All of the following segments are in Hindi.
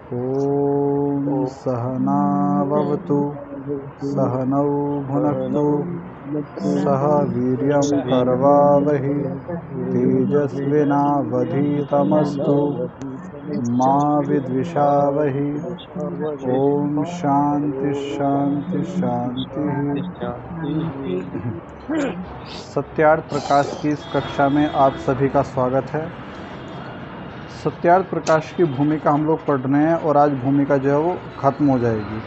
ॐ सहनाववतु सहनौ भुनक्तु सह वीर्यं करवावहै तेजस्विनावधीतमस्तु मा विद्विषावहै। ओम शांति शांति शांति। सत्यार्थ प्रकाश की इस कक्षा में आप सभी का स्वागत है। सत्यार्थ प्रकाश की भूमिका हम लोग पढ़ रहे हैं और आज भूमिका जो है वो ख़त्म हो जाएगी।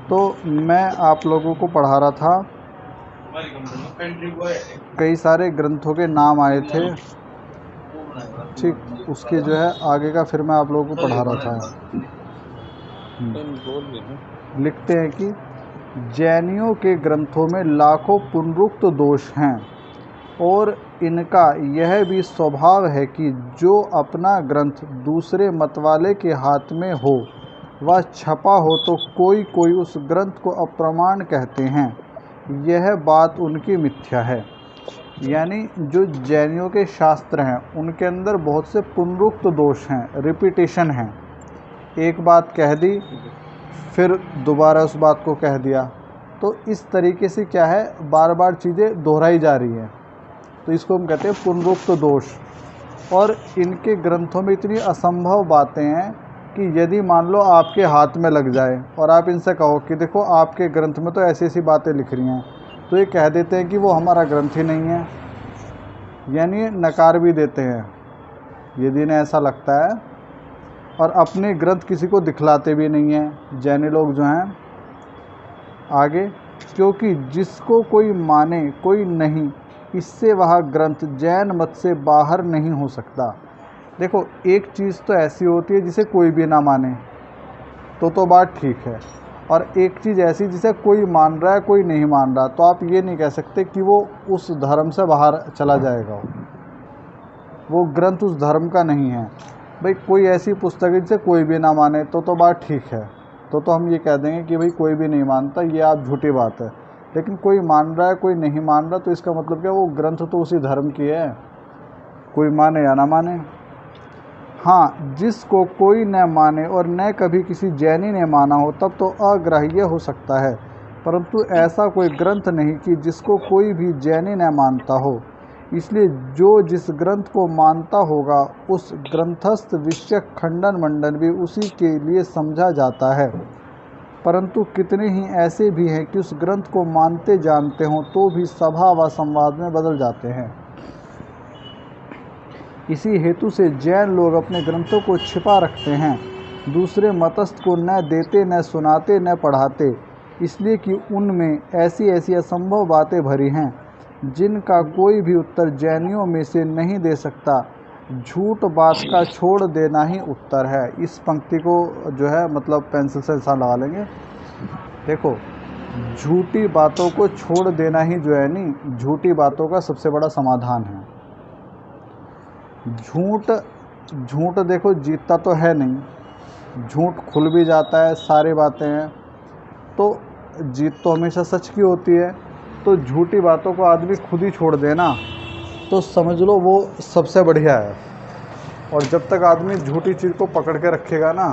तो मैं आप लोगों को पढ़ा रहा था, कई सारे ग्रंथों के नाम आए थे, ठीक, उसके जो है आगे का फिर मैं आप लोगों को पढ़ा रहा था। लिखते हैं कि जैनियों के ग्रंथों में लाखों पुनरुक्त दोष हैं और इनका यह भी स्वभाव है कि जो अपना ग्रंथ दूसरे मतवाले के हाथ में हो वह छपा हो तो कोई कोई उस ग्रंथ को अप्रमाण कहते हैं। यह बात उनकी मिथ्या है। यानी जो जैनियों के शास्त्र हैं उनके अंदर बहुत से पुनरुक्त दोष हैं, रिपीटेशन हैं। एक बात कह दी फिर दोबारा उस बात को कह दिया, तो इस तरीके से क्या है, बार बार चीज़ें दोहराई जा रही हैं, तो इसको हम कहते हैं पुनरुक्त दोष। और इनके ग्रंथों में इतनी असंभव बातें हैं कि यदि मान लो आपके हाथ में लग जाए और आप इनसे कहो कि देखो आपके ग्रंथ में तो ऐसी ऐसी बातें लिख रही हैं, तो ये कह देते हैं कि वो हमारा ग्रंथ ही नहीं है, यानी नकार भी देते हैं यदि इन्हें ऐसा लगता है। और अपने ग्रंथ किसी को दिखलाते भी नहीं हैं जैनी लोग जो हैं आगे, क्योंकि जिसको कोई माने कोई नहीं, इससे वह ग्रंथ जैन मत से बाहर नहीं हो सकता। देखो एक चीज़ तो ऐसी होती है जिसे कोई भी ना माने तो बात ठीक है, और एक चीज़ ऐसी जिसे कोई मान रहा है कोई नहीं मान रहा, तो आप ये नहीं कह सकते कि वो उस धर्म से बाहर चला जाएगा, वो ग्रंथ उस धर्म का नहीं है। भाई कोई ऐसी पुस्तक है जिसे कोई भी ना माने तो बात ठीक है, तो हम ये कह देंगे कि भाई कोई भी नहीं मानता, ये आप झूठी बात है। लेकिन कोई मान रहा है कोई नहीं मान रहा, तो इसका मतलब क्या, वो ग्रंथ तो उसी धर्म की है, कोई माने या ना माने। हाँ, जिसको कोई न माने और न कभी किसी जैनी ने माना हो तब तो अग्राह्य हो सकता है, परंतु ऐसा कोई ग्रंथ नहीं कि जिसको कोई भी जैनी न मानता हो। इसलिए जो जिस ग्रंथ को मानता होगा उस ग्रंथस्थ विषयक खंडन मंडन भी उसी के लिए समझा जाता है। परंतु कितने ही ऐसे भी हैं कि उस ग्रंथ को मानते जानते हों तो भी सभा व संवाद में बदल जाते हैं। इसी हेतु से जैन लोग अपने ग्रंथों को छिपा रखते हैं, दूसरे मतस्थ को न देते न सुनाते न पढ़ाते, इसलिए कि उनमें ऐसी ऐसी असंभव बातें भरी हैं जिनका कोई भी उत्तर जैनियों में से नहीं दे सकता। झूठ बात का छोड़ देना ही उत्तर है। इस पंक्ति को जो है मतलब पेंसिल से ऐसा लगा लेंगे। देखो झूठी बातों को छोड़ देना ही जो है नहीं, झूठी बातों का सबसे बड़ा समाधान है। झूठ देखो जीतता तो है नहीं, झूठ खुल भी जाता है, सारी बातें हैं, तो जीत तो हमेशा सच की होती है। तो झूठी बातों को आदमी खुद ही छोड़ देना तो समझ लो वो सबसे बढ़िया है। और जब तक आदमी झूठी चीज़ को पकड़ के रखेगा ना,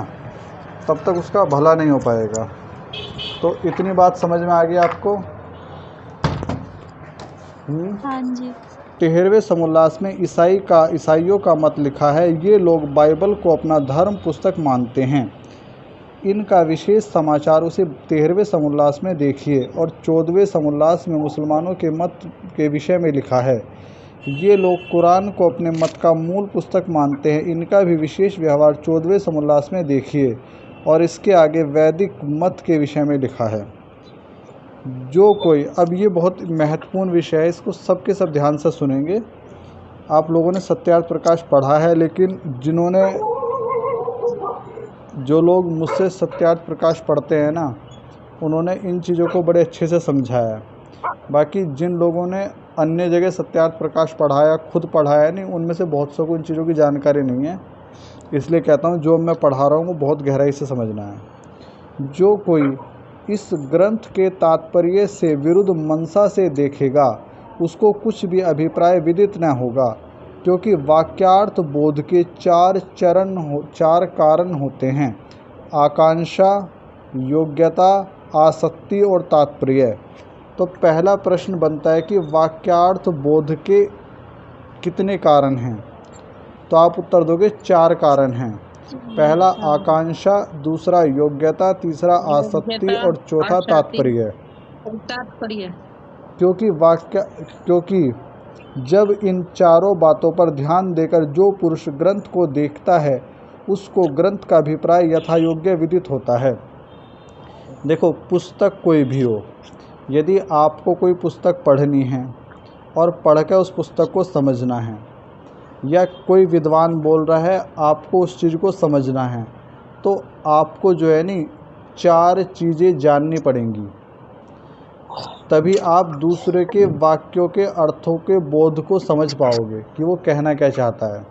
तब तक उसका भला नहीं हो पाएगा। तो इतनी बात समझ में आ गई आपको? हाँ जी। 13वें समोल्लास में ईसाइयों का मत लिखा है। ये लोग बाइबल को अपना धर्म पुस्तक मानते हैं। इनका विशेष समाचार उसे 13वें समोल्लास में देखिए, और 14वें समोल्लास में मुसलमानों के मत के विषय में लिखा है। ये लोग कुरान को अपने मत का मूल पुस्तक मानते हैं। इनका भी विशेष व्यवहार 14वें समोल्लास में देखिए, और इसके आगे वैदिक मत के विषय में लिखा है। जो कोई, अब ये बहुत महत्वपूर्ण विषय है, इसको सबके सब ध्यान से सुनेंगे। आप लोगों ने सत्यार्थ प्रकाश पढ़ा है, लेकिन जो लोग मुझसे सत्यार्थ प्रकाश पढ़ते हैं ना, उन्होंने इन चीज़ों को बड़े अच्छे से समझाया है। बाकी जिन लोगों ने अन्य जगह सत्यार्थ प्रकाश पढ़ाया, खुद पढ़ाया नहीं, उनमें से बहुत सौ को इन चीज़ों की जानकारी नहीं है। इसलिए कहता हूँ जो मैं पढ़ा रहा हूँ वो बहुत गहराई से समझना है। जो कोई इस ग्रंथ के तात्पर्य से विरुद्ध मनसा से देखेगा उसको कुछ भी अभिप्राय विदित न होगा। क्योंकि वाक्यार्थ बोध के चार कारण होते हैं: आकांक्षा, योग्यता, आसक्ति और तात्पर्य। तो पहला प्रश्न बनता है कि वाक्यार्थ बोध के कितने कारण हैं? तो आप उत्तर दोगे 4 कारण हैं। पहला आकांक्षा, दूसरा योग्यता, तीसरा आसक्ति और चौथा तात्पर्य। क्योंकि जब इन चारों बातों पर ध्यान देकर जो पुरुष ग्रंथ को देखता है उसको ग्रंथ का अभिप्राय यथायोग्य विदित होता है। देखो, पुस्तक कोई भी हो, यदि आपको कोई पुस्तक पढ़नी है और पढ़कर उस पुस्तक को समझना है, या कोई विद्वान बोल रहा है आपको उस चीज़ को समझना है, तो आपको जो है नी 4 चीज़ें जाननी पड़ेंगी, तभी आप दूसरे के वाक्यों के अर्थों के बोध को समझ पाओगे कि वो कहना क्या चाहता है।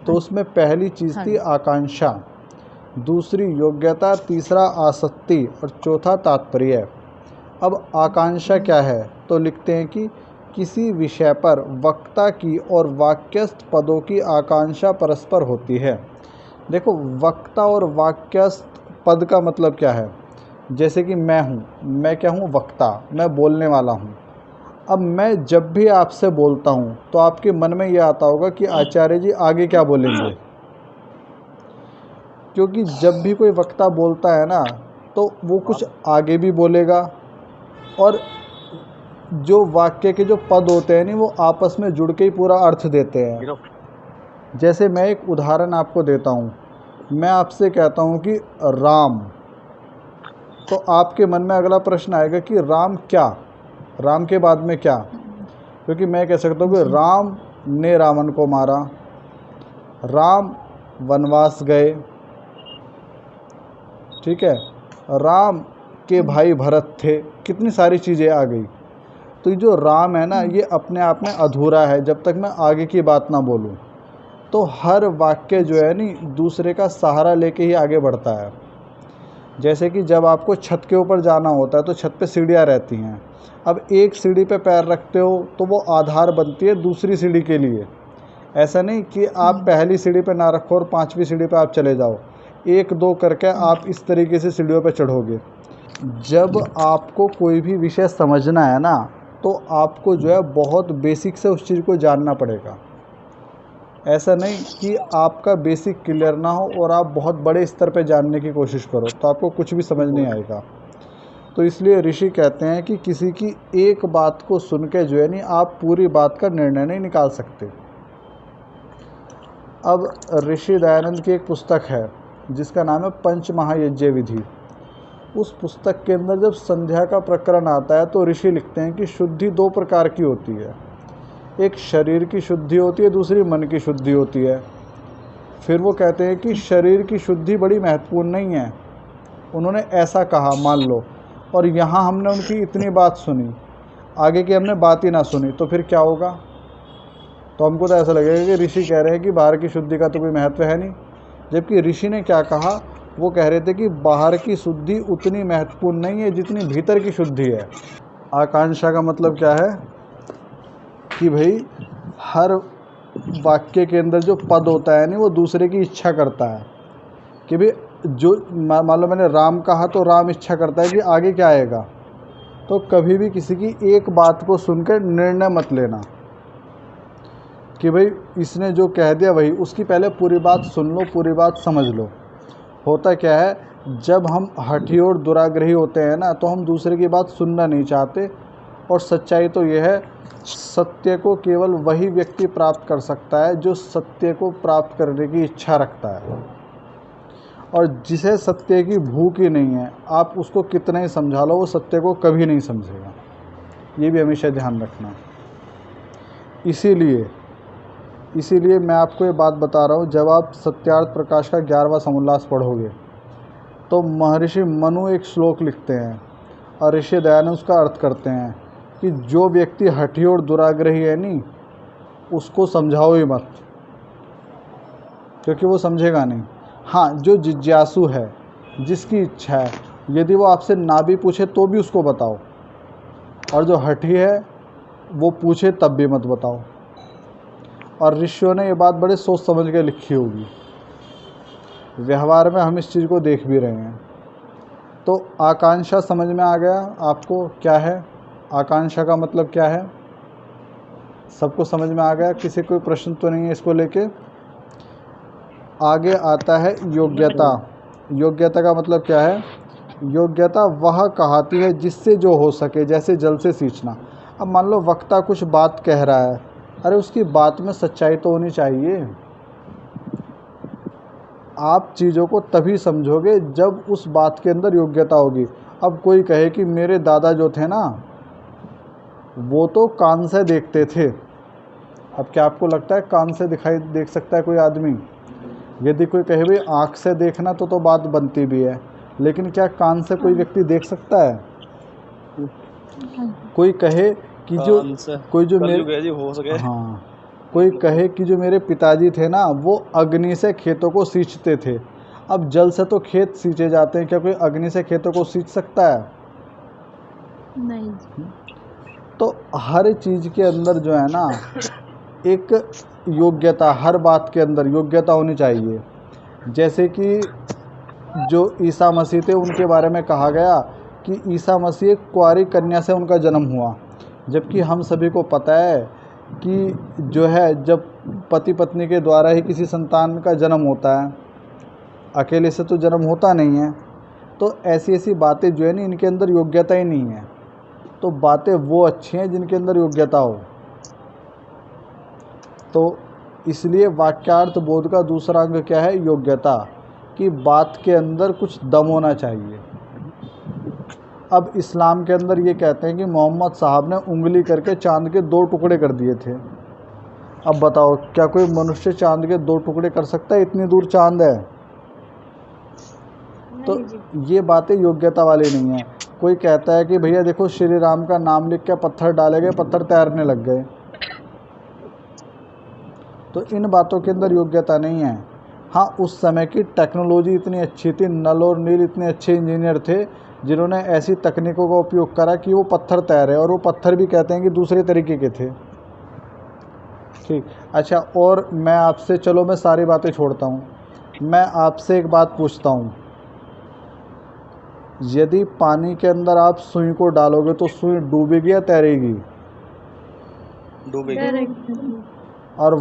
तो उसमें पहली चीज़ थी आकांक्षा, दूसरी योग्यता, तीसरा आसक्ति और चौथा तात्पर्य। अब आकांक्षा क्या है? तो लिखते हैं कि किसी विषय पर वक्ता की और वाक्यस्थ पदों की आकांक्षा परस्पर होती है। देखो, वक्ता और वाक्यस्थ पद का मतलब क्या है? जैसे कि मैं हूँ, मैं क्या हूँ? वक्ता, मैं बोलने वाला हूँ। अब मैं जब भी आपसे बोलता हूँ तो आपके मन में ये आता होगा कि आचार्य जी आगे क्या बोलेंगे, क्योंकि जब भी कोई वक्ता बोलता है ना तो वो कुछ आगे भी बोलेगा, और जो वाक्य के जो पद होते हैं नहीं वो आपस में जुड़ के ही पूरा अर्थ देते हैं। जैसे मैं एक उदाहरण आपको देता हूँ, मैं आपसे कहता हूँ कि राम, तो आपके मन में अगला प्रश्न आएगा कि राम क्या, राम के बाद में क्या? क्योंकि मैं कह सकता हूँ कि राम ने रावण को मारा, राम वनवास गए, ठीक है, राम के भाई भरत थे, कितनी सारी चीज़ें आ गई। तो ये जो राम है ना, ये अपने आप में अधूरा है जब तक मैं आगे की बात ना बोलूं। तो हर वाक्य जो है नी दूसरे का सहारा लेके ही आगे बढ़ता है। जैसे कि जब आपको छत के ऊपर जाना होता है तो छत पे सीढ़ियाँ रहती हैं। अब एक सीढ़ी पे पैर रखते हो तो वो आधार बनती है दूसरी सीढ़ी के लिए। ऐसा नहीं कि आप पहली सीढ़ी पे ना रखो और 5वीं सीढ़ी पे आप चले जाओ, 1-2 करके आप इस तरीके से सीढ़ियों पे चढ़ोगे। जब आपको कोई भी विषय समझना है ना तो आपको जो है बहुत बेसिक से उस चीज़ को जानना पड़ेगा। ऐसा नहीं कि आपका बेसिक क्लियर ना हो और आप बहुत बड़े स्तर पे जानने की कोशिश करो, तो आपको कुछ भी समझ नहीं आएगा। तो इसलिए ऋषि कहते हैं कि किसी की एक बात को सुन के जो है नहीं आप पूरी बात का निर्णय नहीं निकाल सकते। अब ऋषि दयानंद की एक पुस्तक है जिसका नाम है पंचमहायज्ञ विधि। उस पुस्तक के अंदर जब संध्या का प्रकरण आता है तो ऋषि लिखते हैं कि शुद्धि 2 प्रकार की होती है, एक शरीर की शुद्धि होती है, दूसरी मन की शुद्धि होती है। फिर वो कहते हैं कि शरीर की शुद्धि बड़ी महत्वपूर्ण नहीं है, उन्होंने ऐसा कहा मान लो, और यहाँ हमने उनकी इतनी बात सुनी, आगे की हमने बात ही ना सुनी, तो फिर क्या होगा? तो हमको तो ऐसा लगेगा कि ऋषि कह रहे हैं कि बाहर की शुद्धि का तो कोई महत्व है नहीं। जबकि ऋषि ने क्या कहा, वो कह रहे थे कि बाहर की शुद्धि उतनी महत्वपूर्ण नहीं है जितनी भीतर की शुद्धि है। आकांक्षा का मतलब क्या है कि भाई हर वाक्य के अंदर जो पद होता है नहीं वो दूसरे की इच्छा करता है कि भाई जो मान लो मैंने राम कहा तो राम इच्छा करता है कि आगे क्या आएगा। तो कभी भी किसी की एक बात को सुनकर निर्णय मत लेना कि भाई इसने जो कह दिया वही, उसकी पहले पूरी बात सुन लो, पूरी बात समझ लो। होता क्या है, जब हम हठी और दुराग्रही होते हैं ना तो हम दूसरे की बात सुनना नहीं चाहते, और सच्चाई तो यह है सत्य को केवल वही व्यक्ति प्राप्त कर सकता है जो सत्य को प्राप्त करने की इच्छा रखता है, और जिसे सत्य की भूख ही नहीं है आप उसको कितना ही समझा लो वो सत्य को कभी नहीं समझेगा। ये भी हमेशा ध्यान रखना। इसीलिए मैं आपको ये बात बता रहा हूँ, जब आप सत्यार्थ प्रकाश का 11वां समोल्लास पढ़ोगे तो महर्षि मनु एक श्लोक लिखते हैं और ऋषि दयानंद उसका अर्थ करते हैं कि जो व्यक्ति हठी और दुराग्रही है नहीं उसको समझाओ ही मत, क्योंकि वो समझेगा नहीं। हाँ, जो जिज्ञासु है, जिसकी इच्छा है, यदि वो आपसे ना भी पूछे तो भी उसको बताओ, और जो हठी है वो पूछे तब भी मत बताओ। और ऋषियों ने ये बात बड़े सोच समझ के लिखी होगी। व्यवहार में हम इस चीज़ को देख भी रहे हैं। तो आकांक्षा समझ में आ गया आपको क्या है? आकांक्षा का मतलब क्या है? सबको समझ में आ गया? किसी कोई प्रश्न तो नहीं है इसको लेके? आगे आता है योग्यता। योग्यता का मतलब क्या है? योग्यता वह कहाती है जिससे जो हो सके, जैसे जल से सींचना। अब मान लो वक्ता कुछ बात कह रहा है, अरे उसकी बात में सच्चाई तो होनी चाहिए। आप चीज़ों को तभी समझोगे जब उस बात के अंदर योग्यता होगी। अब कोई कहे कि मेरे दादा जो थे ना, वो तो कान से देखते थे। अब क्या आपको लगता है कान से देख सकता है कोई आदमी? यदि कोई कहे भाई आँख से देखना तो बात बनती भी है, लेकिन क्या कान से कोई व्यक्ति देख सकता है? कोई कहे कि जो मेरे हो सके। हाँ, कोई कहे कि जो मेरे पिताजी थे ना, वो अग्नि से खेतों को सींचते थे। अब जल से तो खेत सींचे जाते हैं, क्या कोई अग्नि से खेतों को सींच सकता है? नहीं। तो हर चीज़ के अंदर जो है ना, एक योग्यता, हर बात के अंदर योग्यता होनी चाहिए। जैसे कि जो ईसा मसीह थे उनके बारे में कहा गया कि ईसा मसीह एक कुंवारी कन्या से उनका जन्म हुआ, जबकि हम सभी को पता है कि जो है जब पति पत्नी के द्वारा ही किसी संतान का जन्म होता है, अकेले से तो जन्म होता नहीं है। तो ऐसी ऐसी बातें जो है ना, इनके अंदर योग्यता ही नहीं है। तो बातें वो अच्छी हैं जिनके अंदर योग्यता हो। तो इसलिए वाक्यार्थ बोध का दूसरा अंग क्या है? योग्यता, कि बात के अंदर कुछ दम होना चाहिए। अब इस्लाम के अंदर ये कहते हैं कि मोहम्मद साहब ने उंगली करके चांद के 2 टुकड़े कर दिए थे। अब बताओ, क्या कोई मनुष्य चांद के 2 टुकड़े कर सकता है? इतनी दूर चांद है। तो ये बातें योग्यता वाली नहीं है। कोई कहता है कि भैया देखो श्री राम का नाम लिख के पत्थर डाले गए, पत्थर तैरने लग गए। तो इन बातों के अंदर योग्यता नहीं है। हाँ, उस समय की टेक्नोलॉजी इतनी अच्छी थी, नल और नील इतने अच्छे इंजीनियर थे जिन्होंने ऐसी तकनीकों का उपयोग करा कि वो पत्थर तैरे, और वो पत्थर भी कहते हैं कि दूसरे तरीके के थे। ठीक, अच्छा, और मैं आपसे, चलो मैं सारी बातें छोड़ता हूँ, मैं आपसे एक बात पूछता हूँ। यदि पानी के अंदर आप सुई को डालोगे तो सुई डूबेगी या तैरेगी? डूबेगी। और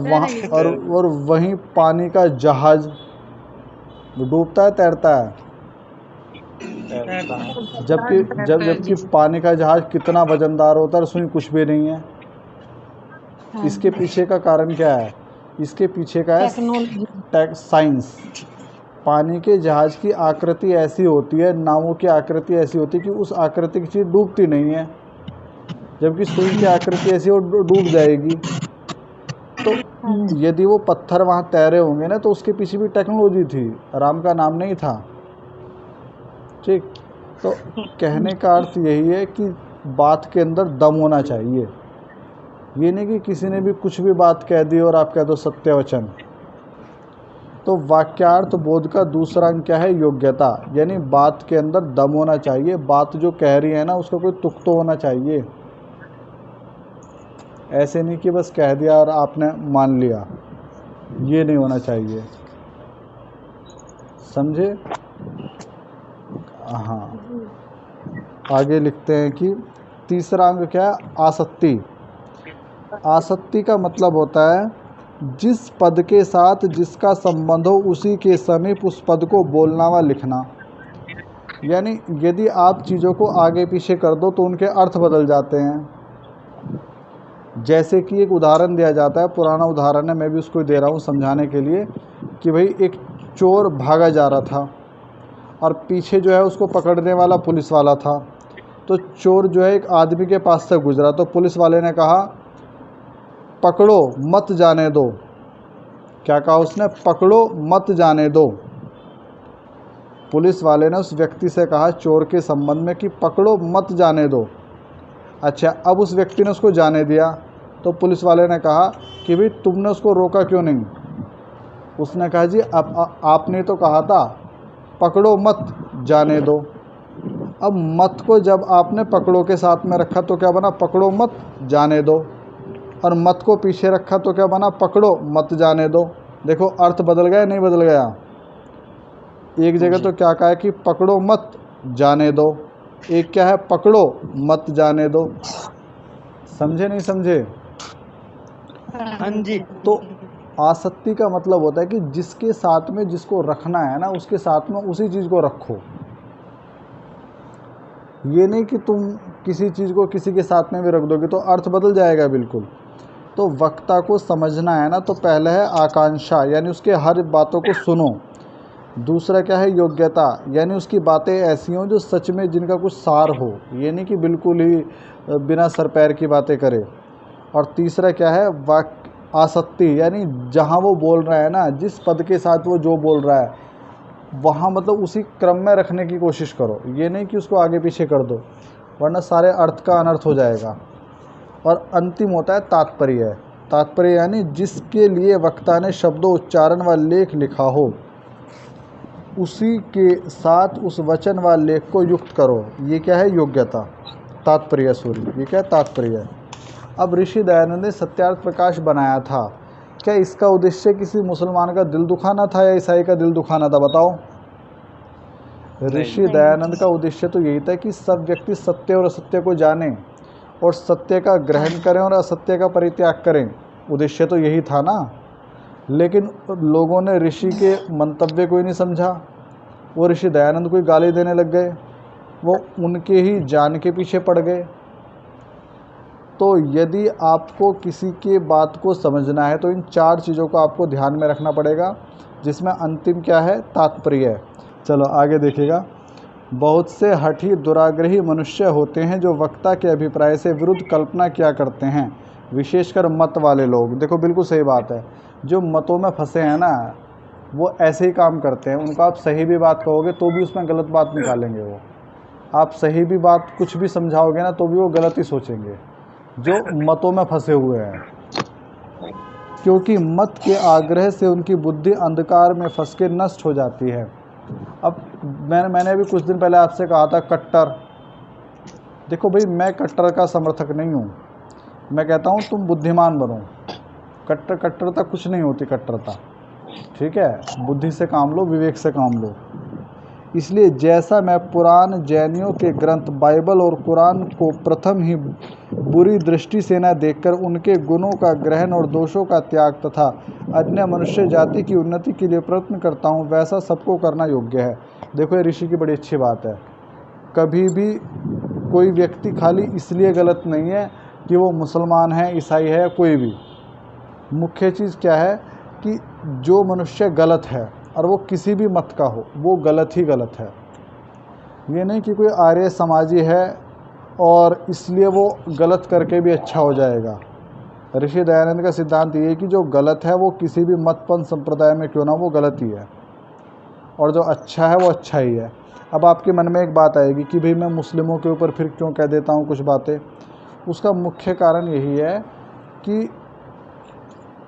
वहीं पानी का जहाज डूबता है तैरता है? जबकि पानी का जहाज कितना वजनदार होता है, सुई कुछ भी नहीं है। इसके पीछे का कारण क्या है? इसके पीछे का है साइंस। पानी के जहाज की आकृति ऐसी होती है, नावों की आकृति ऐसी होती है कि उस आकृति की चीज़ डूबती नहीं है, जबकि सुई की आकृति ऐसी वो डूब जाएगी। तो यदि वो पत्थर वहाँ तैरे होंगे ना, तो उसके पीछे भी टेक्नोलॉजी थी, राम का नाम नहीं था। ठीक, तो कहने का अर्थ यही है कि बात के अंदर दम होना चाहिए। ये नहीं कि किसी ने भी कुछ भी बात कह दी और आप कह दो सत्यवचन। तो वाक्यार्थ बोध का दूसरा अंग क्या है? योग्यता, यानी बात के अंदर दम होना चाहिए। बात जो कह रही है ना, उसका कोई तुक तो होना चाहिए। ऐसे नहीं कि बस कह दिया और आपने मान लिया, ये नहीं होना चाहिए। समझे? हाँ, आगे लिखते हैं कि तीसरा अंग क्या है? आसक्ति। आसक्ति का मतलब होता है जिस पद के साथ जिसका संबंध हो उसी के समीप उस पद को बोलना व लिखना। यानी यदि आप चीज़ों को आगे पीछे कर दो तो उनके अर्थ बदल जाते हैं। जैसे कि एक उदाहरण दिया जाता है, पुराना उदाहरण है, मैं भी उसको दे रहा हूँ समझाने के लिए, कि भाई एक चोर भागा जा रहा था और पीछे जो है उसको पकड़ने वाला पुलिस वाला था। तो चोर जो है एक आदमी के पास से गुजरा, तो पुलिस वाले ने कहा पकड़ो मत जाने दो। क्या कहा उसने? पकड़ो मत जाने दो। पुलिस वाले ने उस व्यक्ति से कहा चोर के संबंध में कि पकड़ो मत जाने दो। अच्छा, अब उस व्यक्ति ने उसको जाने दिया, तो पुलिस वाले ने कहा कि भाई तुमने उसको रोका क्यों नहीं? उसने कहा जी आपने तो कहा था पकड़ो मत जाने दो। अब मत को जब आपने पकड़ो के साथ में रखा तो क्या बना? पकड़ो मत जाने दो। और मत को पीछे रखा तो क्या बना, पकड़ो मत जाने दो। देखो अर्थ बदल गया नहीं बदल गया। एक जगह तो क्या कहा है कि पकड़ो मत जाने दो, एक क्या है पकड़ो मत जाने दो। समझे नहीं समझे? हाँ जी। तो आसक्ति का मतलब होता है कि जिसके साथ में जिसको रखना है ना, उसके साथ में उसी चीज़ को रखो। ये नहीं कि तुम किसी चीज़ को किसी के साथ में भी रख दोगे तो अर्थ बदल जाएगा बिल्कुल। तो वक्ता को समझना है ना, तो पहले है आकांक्षा, यानी उसके हर बातों को सुनो। दूसरा क्या है, योग्यता, यानी उसकी बातें ऐसी हों जो सच में जिनका कुछ सार हो, ये नहीं कि बिल्कुल ही बिना सर पैर की बातें करे। और तीसरा क्या है, आसक्ति, यानी जहाँ वो बोल रहा है ना, जिस पद के साथ वो जो बोल रहा है वहाँ मतलब उसी क्रम में रखने की कोशिश करो, ये नहीं कि उसको आगे पीछे कर दो, वरना सारे अर्थ का अनर्थ हो जाएगा। और अंतिम होता है तात्पर्य। तात्पर्य यानी जिसके लिए वक्ता ने शब्दों उच्चारण व लेख लिखा हो, उसी के साथ उस वचन व लेख को युक्त करो। ये क्या है, योग्यता। तात्पर्य सूर्य, ये क्या है, तात्पर्य। अब ऋषि दयानंद ने सत्यार्थ प्रकाश बनाया था, क्या इसका उद्देश्य किसी मुसलमान का दिल दुखाना था या ईसाई का दिल दुखाना था, बताओ? ऋषि दयानंद का उद्देश्य तो यही था कि सब व्यक्ति सत्य और असत्य को जाने और सत्य का ग्रहण करें और असत्य का परित्याग करें। उद्देश्य तो यही था ना। लेकिन लोगों ने ऋषि के मंतव्य को ही नहीं समझा, वो ऋषि दयानंद को ही गाली देने लग गए, वो उनके ही जान के पीछे पड़ गए। तो यदि आपको किसी के बात को समझना है तो इन 4 चीज़ों को आपको ध्यान में रखना पड़ेगा, जिसमें अंतिम क्या है, तात्पर्य। चलो आगे देखिएगा। बहुत से हठी दुराग्रही मनुष्य होते हैं जो वक्ता के अभिप्राय से विरुद्ध कल्पना किया करते हैं, विशेषकर मत वाले लोग। देखो बिल्कुल सही बात है, जो मतों में फंसे हैं ना, वो ऐसे ही काम करते हैं। उनको आप सही भी बात कहोगे तो भी उसमें गलत बात निकालेंगे वो। आप सही भी बात कुछ भी समझाओगे ना तो भी वो गलत ही सोचेंगे, जो मतों में फंसे हुए हैं। क्योंकि मत के आग्रह से उनकी बुद्धि अंधकार में फंस के नष्ट हो जाती है। अब मैंने अभी कुछ दिन पहले आपसे कहा था कट्टर। देखो भाई, मैं कट्टर का समर्थक नहीं हूँ। मैं कहता हूँ तुम बुद्धिमान बनो। कट्टरता कुछ नहीं होती, कट्टरता, ठीक है? बुद्धि से काम लो, विवेक से काम लो। इसलिए जैसा मैं पुरान जैनियों के ग्रंथ बाइबल और कुरान को प्रथम ही बुरी दृष्टि से न देखकर उनके गुणों का ग्रहण और दोषों का त्याग तथा अन्य मनुष्य जाति की उन्नति के लिए प्रयत्न करता हूँ, वैसा सबको करना योग्य है। देखो ये ऋषि की बड़ी अच्छी बात है। कभी भी कोई व्यक्ति खाली इसलिए गलत नहीं है कि वो मुसलमान है, ईसाई है, कोई भी। मुख्य चीज़ क्या है कि जो मनुष्य गलत है और वो किसी भी मत का हो, वो गलत ही गलत है। ये नहीं कि कोई आर्य समाजी है और इसलिए वो गलत करके भी अच्छा हो जाएगा। ऋषि दयानंद का सिद्धांत ये है कि जो गलत है वो किसी भी मतपंथ संप्रदाय में क्यों ना, वो गलत ही है, और जो अच्छा है वो अच्छा ही है। अब आपके मन में एक बात आएगी कि भाई मैं मुस्लिमों के ऊपर फिर क्यों कह देता हूँ कुछ बातें। उसका मुख्य कारण यही है कि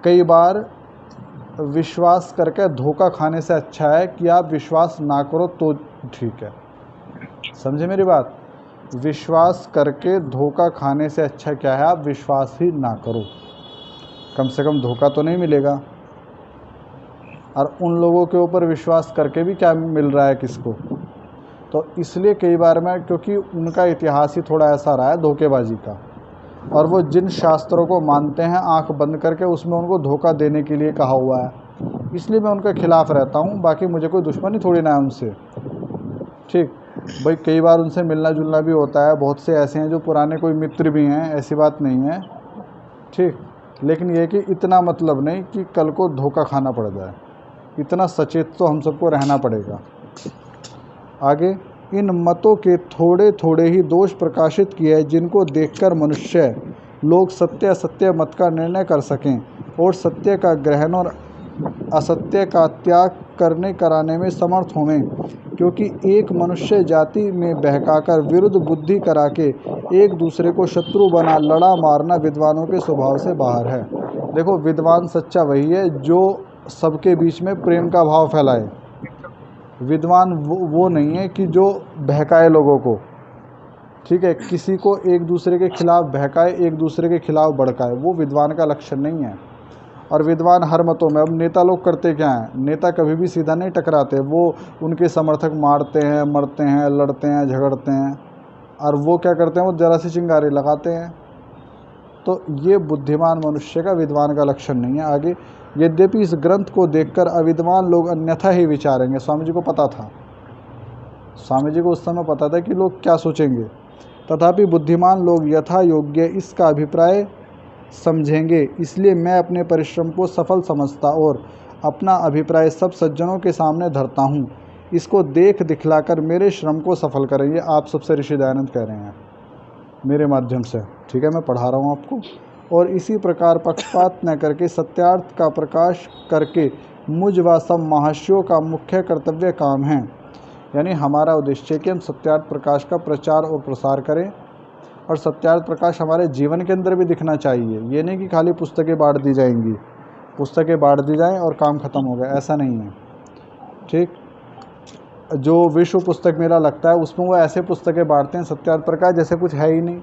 कई बार विश्वास करके धोखा खाने से अच्छा है कि आप विश्वास ना करो तो ठीक है। समझे मेरी बात? विश्वास करके धोखा खाने से अच्छा क्या है, आप विश्वास ही ना करो, कम से कम धोखा तो नहीं मिलेगा। और उन लोगों के ऊपर विश्वास करके भी क्या मिल रहा है किसको? तो इसलिए कई बार मैं, क्योंकि उनका इतिहास ही थोड़ा ऐसा रहा है धोखेबाजी का, और वो जिन शास्त्रों को मानते हैं आंख बंद करके उसमें उनको धोखा देने के लिए कहा हुआ है, इसलिए मैं उनके खिलाफ़ रहता हूँ। बाकी मुझे कोई दुश्मनी थोड़ी ना है उनसे, ठीक भाई। कई बार उनसे मिलना जुलना भी होता है, बहुत से ऐसे हैं जो पुराने कोई मित्र भी हैं, ऐसी बात नहीं है, ठीक। लेकिन ये कि इतना मतलब नहीं कि कल को धोखा खाना पड़ जाए, इतना सचेत तो हम सबको रहना पड़ेगा। आगे, इन मतों के थोड़े थोड़े ही दोष प्रकाशित किए हैं जिनको देखकर मनुष्य लोग सत्य असत्य मत का निर्णय कर सकें और सत्य का ग्रहण और असत्य का त्याग करने कराने में समर्थ होवें। क्योंकि एक मनुष्य जाति में बहकाकर विरुद्ध बुद्धि करा के एक दूसरे को शत्रु बना लड़ा मारना विद्वानों के स्वभाव से बाहर है। देखो विद्वान सच्चा वही है जो सबके बीच में प्रेम का भाव फैलाए। विद्वान वो नहीं है कि जो बहकाए लोगों को, ठीक है, किसी को एक दूसरे के खिलाफ बहकाए, एक दूसरे के खिलाफ भड़काए, वो विद्वान का लक्षण नहीं है। और विद्वान हर मतों में, अब नेता लोग करते क्या हैं, नेता कभी भी सीधा नहीं टकराते, वो उनके समर्थक मारते हैं, मरते हैं, लड़ते हैं, झगड़ते हैं, और वो क्या करते हैं, वो जरा सी चिंगारी लगाते हैं। तो ये बुद्धिमान मनुष्य का, विद्वान का लक्षण नहीं है। आगे, यद्यपि इस ग्रंथ को देखकर अविद्वान लोग अन्यथा ही विचारेंगे। स्वामी जी को पता था, स्वामी जी को उस समय पता था कि लोग क्या सोचेंगे, तथापि बुद्धिमान लोग यथा योग्य इसका अभिप्राय समझेंगे। इसलिए मैं अपने परिश्रम को सफल समझता और अपना अभिप्राय सब सज्जनों के सामने धरता हूँ। इसको देख दिखलाकर मेरे श्रम को सफल करें। ये आप सबसे ऋषि दयानंद कह रहे हैं मेरे माध्यम से, ठीक है, मैं पढ़ा रहा हूँ आपको। और इसी प्रकार पक्षपात न करके सत्यार्थ का प्रकाश करके मुझ व सब महर्षियों का मुख्य कर्तव्य काम है। यानी हमारा उद्देश्य है कि हम सत्यार्थ प्रकाश का प्रचार और प्रसार करें, और सत्यार्थ प्रकाश हमारे जीवन के अंदर भी दिखना चाहिए। ये नहीं कि खाली पुस्तकें बांट दी जाएंगी, पुस्तकें बांट दी जाएं और काम ख़त्म हो गया, ऐसा नहीं है। ठीक, जो विश्व पुस्तक मेला लगता है उसमें वो ऐसे पुस्तकें बांटते हैं सत्यार्थ प्रकाश जैसे कुछ है ही नहीं।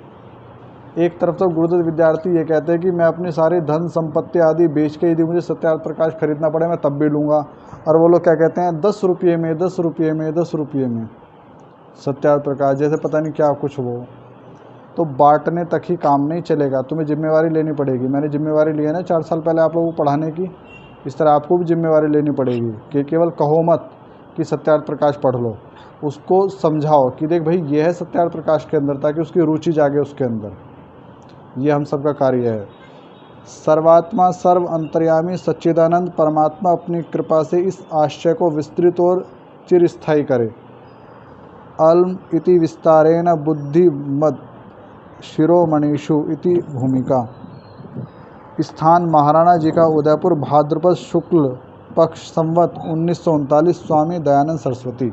एक तरफ तो गुरुदत्त विद्यार्थी ये कहते हैं कि मैं अपनी सारी धन संपत्ति आदि बेच के यदि मुझे सत्यार्थ प्रकाश खरीदना पड़े मैं तब भी लूँगा, और वो लोग क्या कहते हैं, 10 रुपये में, 10 रुपये में, 10 रुपये में सत्यार्थ प्रकाश, जैसे पता नहीं क्या कुछ वो। तो बांटने तक ही काम नहीं चलेगा, तुम्हें जिम्मेवारी लेनी पड़ेगी। मैंने जिम्मेवारी ली है ना 4 साल पहले आप लोगों को पढ़ाने की, इस तरह आपको भी जिम्मेवारी लेनी पड़ेगी कि केवल कहो मत कि सत्यार्थ प्रकाश पढ़ लो, उसको समझाओ कि देख भाई ये है सत्यार्थ प्रकाश के अंदर, ताकि उसकी रुचि जागे उसके अंदर। ये हम सबका कार्य है। सर्वात्मा सर्व अंतर्यामी सच्चिदानंद परमात्मा अपनी कृपा से इस आशय को विस्तृत और चिरस्थायी करे। अल्म इति विस्तारेण बुद्धिमद शिरोमणिषु इति भूमिका। स्थान महाराणा जी का उदयपुर, भाद्रपद शुक्ल पक्ष संवत 1939, स्वामी दयानंद सरस्वती।